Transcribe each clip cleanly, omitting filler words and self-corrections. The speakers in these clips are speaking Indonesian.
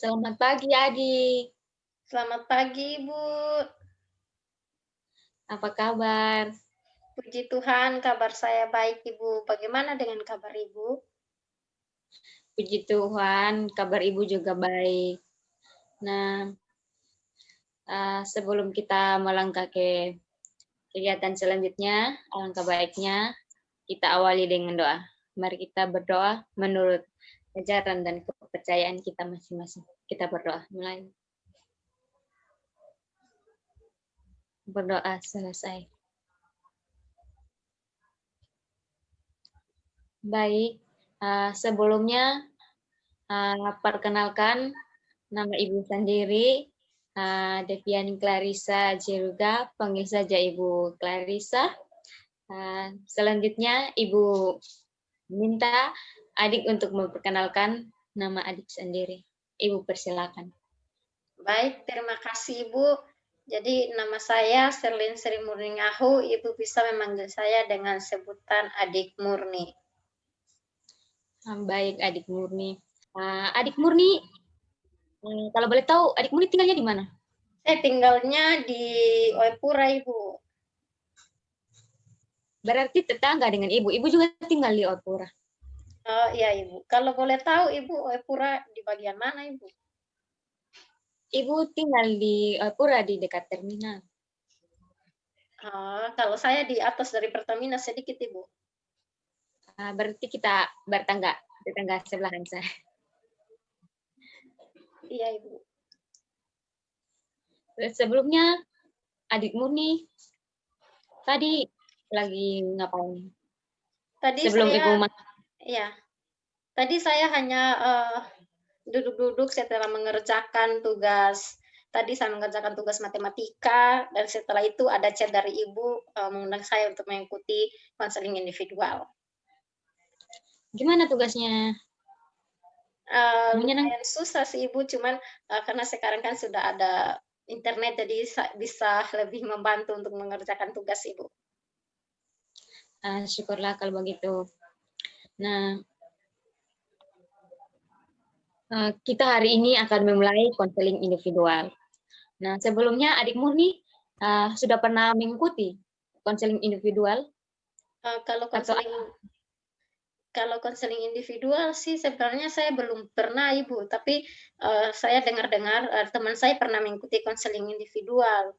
Selamat pagi adik, Selamat pagi, Ibu. apa kabar? Puji Tuhan, kabar saya baik, Ibu. Bagaimana dengan kabar Ibu? Puji Tuhan, kabar ibu juga baik. Nah, sebelum kita melangkah ke kegiatan selanjutnya, alangkah baiknya kita awali dengan doa. Mari kita berdoa menurut ajaran dan kepercayaan kita masing-masing. Kita berdoa, mulai berdoa selesai. Baik, sebelumnya perkenalkan nama ibu sendiri, Deviani Clarissa Jeruga, panggil saja Ibu Clarissa. Selanjutnya Ibu minta adik untuk memperkenalkan nama adik sendiri. Ibu persilakan. Baik, terima kasih, Ibu. Jadi, nama saya Serlin Sri Murningahu. Ibu bisa memanggil saya dengan sebutan Adik Murni. Baik, adik Murni. Adik Murni, kalau boleh tahu, adik Murni tinggalnya di mana? Saya tinggalnya di Oepura, Ibu. Berarti tetangga dengan Ibu. Ibu juga tinggal di Oepura. Oh iya, Ibu. Kalau boleh tahu, Ibu, Oepura di bagian mana, Ibu? Ibu tinggal di Oepura di dekat terminal. Kalau saya di atas dari Pertamina sedikit, Ibu. Berarti kita tetangga sebelahan saya. Iya, Ibu. Sebelumnya, adik Murni tadi lagi ngapain? Tadi Sebelum saya, Ibu ya, tadi saya hanya duduk-duduk setelah mengerjakan tugas. Tadi saya mengerjakan tugas matematika, dan setelah itu ada chat dari ibu mengundang saya untuk mengikuti konseling individual. gimana tugasnya? Menyenangkan? Lumayan susah sih ibu, cuman karena sekarang kan sudah ada internet, jadi bisa lebih membantu untuk mengerjakan tugas ibu. Syukurlah kalau begitu. Nah, kita hari ini akan memulai konseling individual. Nah, sebelumnya adik Murni sudah pernah mengikuti konseling individual Kalau atau konseling individual sih sebenarnya saya belum pernah Ibu, tapi saya dengar-dengar teman saya pernah mengikuti konseling individual.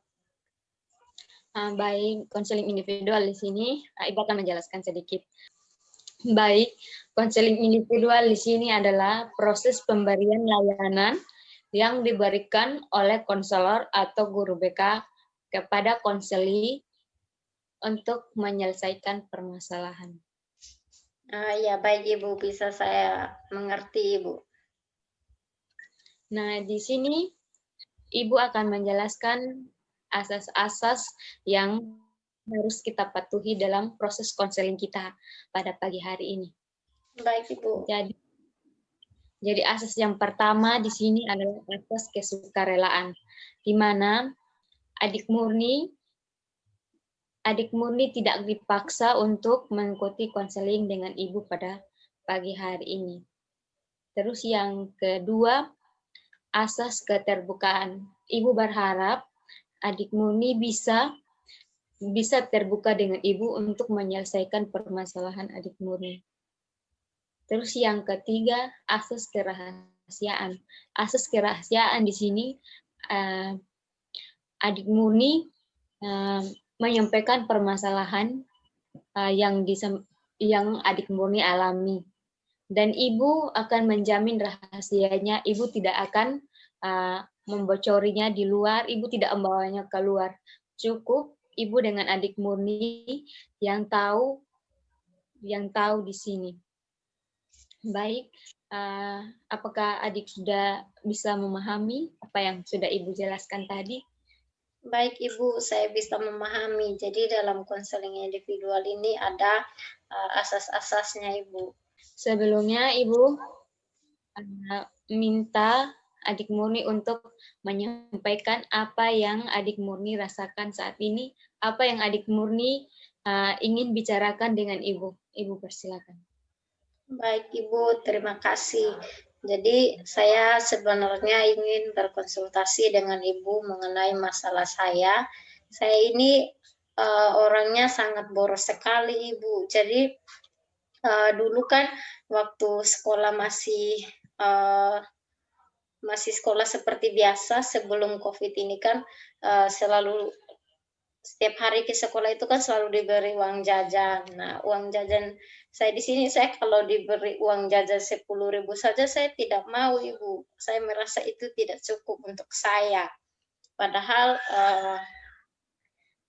baik konseling individual di sini? Ibu akan menjelaskan sedikit. Baik, konseling individual di sini adalah proses pemberian layanan yang diberikan oleh konselor atau guru BK kepada konseli untuk menyelesaikan permasalahan. Ya baik Ibu, bisa saya mengerti Ibu. Nah, di sini Ibu akan menjelaskan asas-asas yang harus kita patuhi dalam proses konseling kita pada pagi hari ini. Baik Ibu. Jadi asas yang pertama di sini adalah asas kesukarelaan, di mana adik murni tidak dipaksa untuk mengikuti konseling dengan ibu pada pagi hari ini. Terus yang kedua, asas keterbukaan. Ibu berharap adik Murni bisa terbuka dengan ibu untuk menyelesaikan permasalahan adik Murni. Terus yang ketiga, asas kerahasiaan. Asas kerahasiaan di sini adik Murni menyampaikan permasalahan yang adik Murni alami. Dan ibu akan menjamin rahasianya, ibu tidak akan membocorinya di luar, ibu tidak membawanya keluar. Cukup ibu dengan adik Murni yang tahu di sini. Baik, apakah adik sudah bisa memahami apa yang sudah ibu jelaskan tadi? Baik Ibu, saya bisa memahami. Jadi dalam konseling individual ini ada asas-asasnya Ibu. Sebelumnya Ibu minta adik Murni untuk menyampaikan apa yang adik Murni rasakan saat ini, apa yang adik Murni ingin bicarakan dengan Ibu. Ibu persilakan. Baik Ibu, terima kasih. Jadi saya sebenarnya ingin berkonsultasi dengan Ibu mengenai masalah saya. Saya ini orangnya sangat boros sekali, Ibu. Jadi dulu kan waktu sekolah uh, masih sekolah seperti biasa sebelum COVID ini kan selalu setiap hari ke sekolah itu kan selalu diberi uang jajan. Nah, uang jajan saya di sini saya kalau diberi uang jajan 10.000 saja saya tidak mau, Ibu. Saya merasa itu tidak cukup untuk saya. Padahal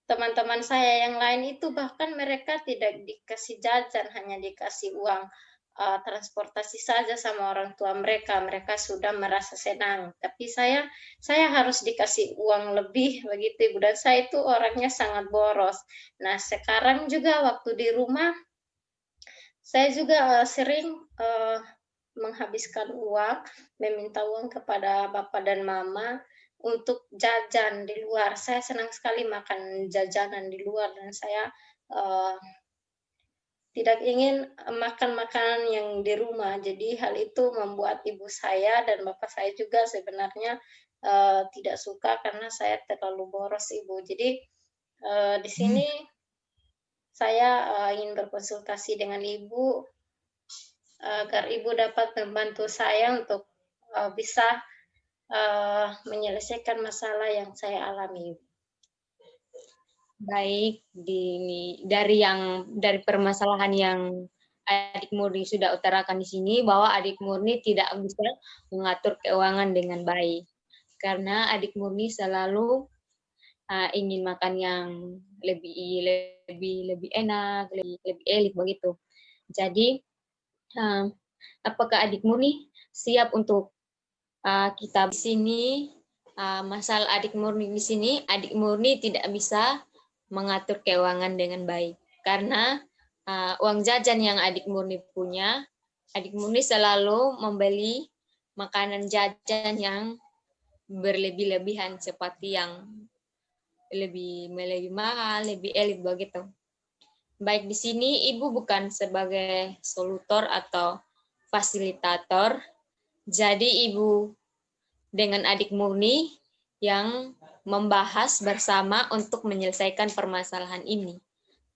teman-teman saya yang lain itu bahkan mereka tidak dikasih jajan, hanya dikasih uang transportasi saja sama orang tua mereka. Mereka sudah merasa senang. Tapi saya harus dikasih uang lebih begitu, Ibu. Dan saya itu orangnya sangat boros. Nah, sekarang juga waktu di rumah saya juga sering menghabiskan uang, meminta uang kepada bapak dan mama untuk jajan di luar. Saya senang sekali makan jajanan di luar dan saya uh, tidak ingin makan makanan yang di rumah. Jadi hal itu membuat ibu saya dan bapak saya juga sebenarnya tidak suka karena saya terlalu boros, Ibu. Jadi di sini saya ingin berkonsultasi dengan Ibu agar Ibu dapat membantu saya untuk bisa menyelesaikan masalah yang saya alami. Baik, dari permasalahan yang Adik Murni sudah utarakan di sini, bahwa Adik Murni tidak bisa mengatur keuangan dengan baik. Karena Adik Murni selalu ingin makan yang lebih enak, lebih elit begitu. Jadi, apakah Adik Murni siap untuk kita di sini? Masalah Adik Murni di sini, Adik Murni tidak bisa mengatur keuangan dengan baik karena uang jajan yang Adik Murni punya, Adik Murni selalu membeli makanan jajan yang berlebih-lebihan seperti yang lebih mahal, lebih elit begitu. Baik di sini Ibu bukan sebagai solutor atau fasilitator, jadi Ibu dengan Adik Murni yang membahas bersama untuk menyelesaikan permasalahan ini.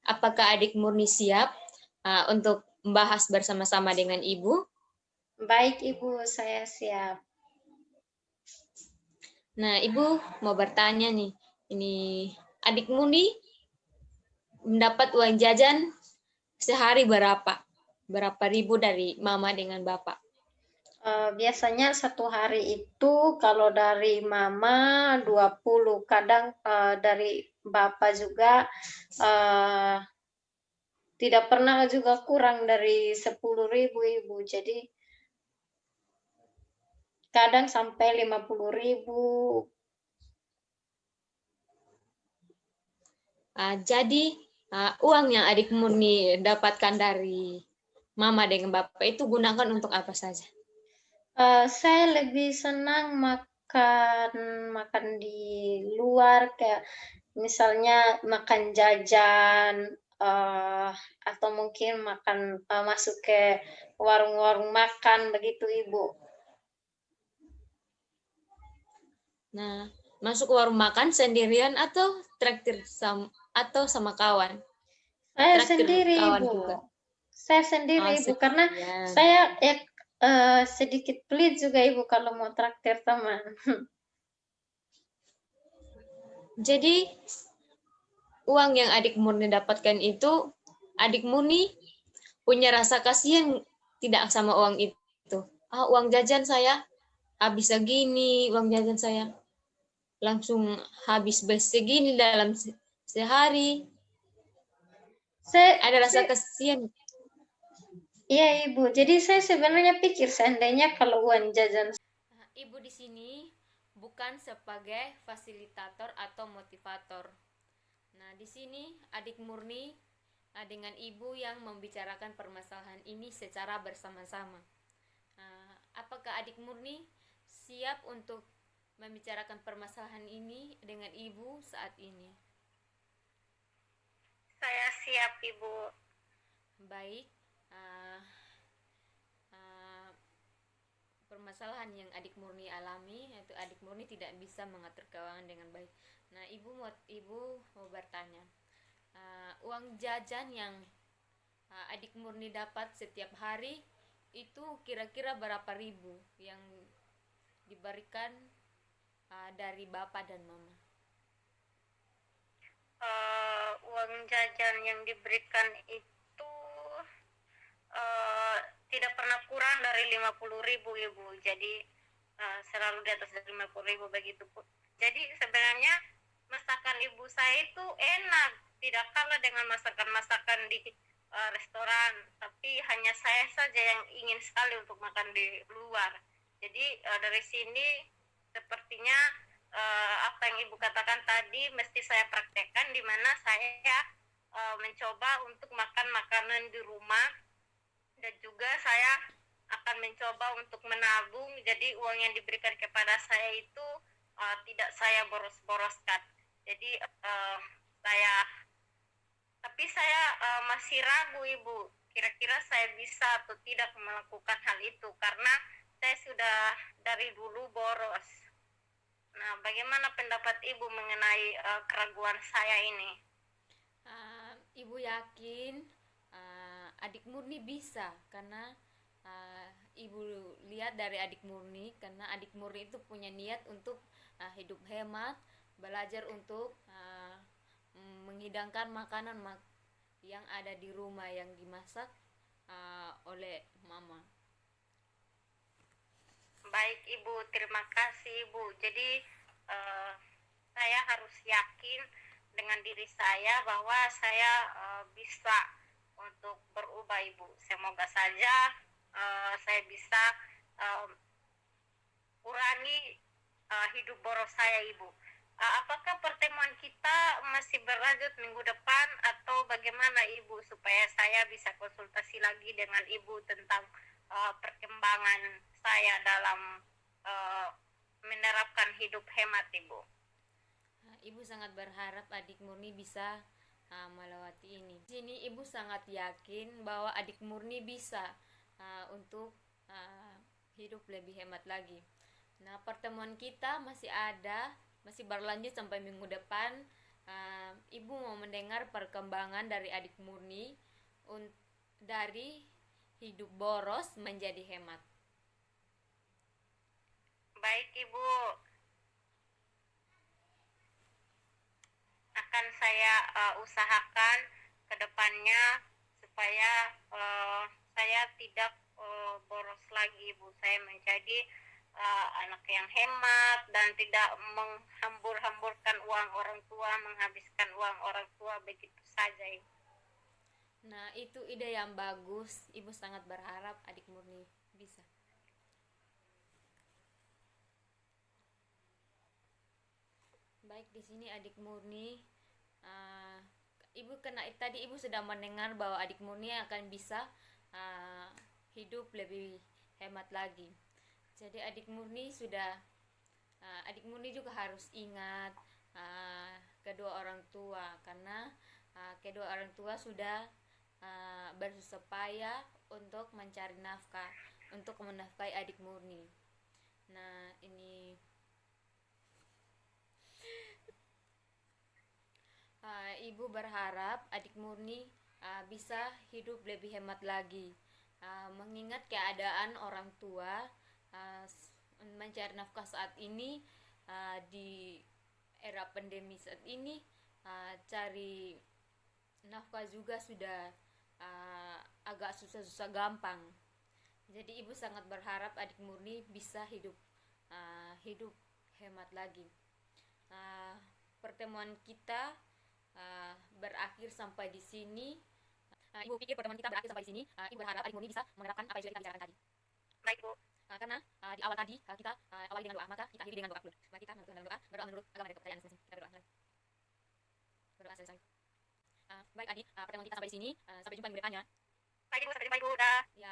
Apakah Adik Murni siap untuk membahas bersama-sama dengan Ibu? Baik, Ibu, saya siap. Nah, Ibu mau bertanya nih, ini Adik Murni mendapat uang jajan sehari berapa? Berapa ribu dari Mama dengan Bapak? Biasanya satu hari itu kalau dari mama 20, kadang dari bapak juga tidak pernah juga kurang dari 10.000, Ibu. Jadi kadang sampai 50.000. Jadi uang yang Adik Murni dapatkan dari Mama dengan Bapak itu gunakan untuk apa saja? Saya lebih senang makan di luar, kayak misalnya makan jajan, atau mungkin makan masuk ke warung-warung makan begitu, Ibu. Nah, masuk warung makan sendirian atau traktir atau sama kawan? Saya Traktir sendiri, kawan Ibu. juga. Saya sendiri, Ibu, karena Sendirian. saya sedikit pelit juga, Ibu, kalau mau traktir teman. Jadi uang yang Adik Murni dapatkan itu, Adik Murni punya rasa kasihan tidak sama uang itu. Uang jajan saya habis segini, uang jajan saya langsung habis segini dalam sehari. Ada rasa kasihan. Iya, Ibu. Jadi saya sebenarnya pikir seandainya kalau uang jajan. Ibu di sini bukan sebagai fasilitator atau motivator. Nah, di sini Adik Murni dengan Ibu yang membicarakan permasalahan ini secara bersama-sama. Apakah Adik Murni siap untuk membicarakan permasalahan ini dengan Ibu saat ini? Saya siap, Ibu. Baik. permasalahan yang adik Murni alami, yaitu adik Murni tidak bisa mengatur keuangan dengan baik. Nah, ibu mau bertanya, uang jajan yang adik Murni dapat setiap hari itu kira-kira berapa ribu yang diberikan dari bapak dan mama? Uang jajan yang diberikan itu tidak pernah kurang dari 50.000 Ibu. Jadi selalu di atas 50.000 begitu pun. Jadi sebenarnya masakan ibu saya itu enak, tidak kalah dengan masakan-masakan di restoran, tapi hanya saya saja yang ingin sekali untuk makan di luar. Jadi dari sini sepertinya apa yang ibu katakan tadi mesti saya praktekkan, di mana saya mencoba untuk makan makanan di rumah, dan juga saya akan mencoba untuk menabung. Jadi uang yang diberikan kepada saya itu tidak saya boros-boroskan. Jadi saya masih ragu Ibu, kira-kira saya bisa atau tidak melakukan hal itu karena saya sudah dari dulu boros. Nah, bagaimana pendapat Ibu mengenai keraguan saya ini? Ibu yakin adik Murni bisa, karena ibu lihat dari adik Murni, karena adik Murni itu punya niat untuk hidup hemat, belajar untuk menghidangkan makanan yang ada di rumah yang dimasak oleh mama. Baik Ibu, terima kasih Ibu. Jadi saya harus yakin dengan diri saya bahwa saya bisa untuk berubah Ibu. Semoga saja saya bisa kurangi hidup boros saya Ibu. Apakah pertemuan kita masih berlanjut minggu depan atau bagaimana Ibu, supaya saya bisa konsultasi lagi dengan Ibu tentang perkembangan saya dalam menerapkan hidup hemat Ibu? Ibu sangat berharap adik Murni bisa melewati ini. Di sini ibu sangat yakin bahwa adik Murni bisa untuk hidup lebih hemat lagi. Nah, pertemuan kita masih berlanjut sampai minggu depan. Ibu mau mendengar perkembangan dari adik Murni dari hidup boros menjadi hemat. Baik Ibu, akan saya usahakan ke depannya supaya saya tidak boros lagi Ibu. Saya menjadi anak yang hemat dan tidak menghambur-hamburkan uang orang tua, menghabiskan uang orang tua begitu saja Ibu. Nah, itu ide yang bagus. Ibu sangat berharap adik Murni bisa. Baik, di sini adik Murni tadi ibu sudah mendengar bahwa adik Murni akan bisa hidup lebih hemat lagi. Jadi adik Murni juga harus ingat kedua orang tua, karena kedua orang tua sudah bersusah payah untuk mencari nafkah, untuk menafkahi adik Murni. Nah, ini ibu berharap adik Murni bisa hidup lebih hemat lagi, mengingat keadaan orang tua mencari nafkah saat ini, di era pandemi saat ini, cari nafkah juga sudah agak susah-susah gampang. Jadi ibu sangat berharap adik Murni bisa hidup hemat lagi. Pertemuan kita berakhir sampai di sini. Ibu pikir pertemuan kita berakhir sampai di sini. Ibu berharap adik Murni bisa menerapkan apa yang sudah kita bicarakan tadi. Baik Bu. Karena di awal tadi kita awali dengan doa, maka kita akhiri dengan doa pula. Mari kita menentukan doa, berdoa menurut agama dan kepercayaan masing-masing. Kita berdoa selesai. Baik adik, pertemuan kita sampai di sini. Sampai jumpa minggu depannya. Baik Ibu, sampai jumpa Ibu. Dah. Ya.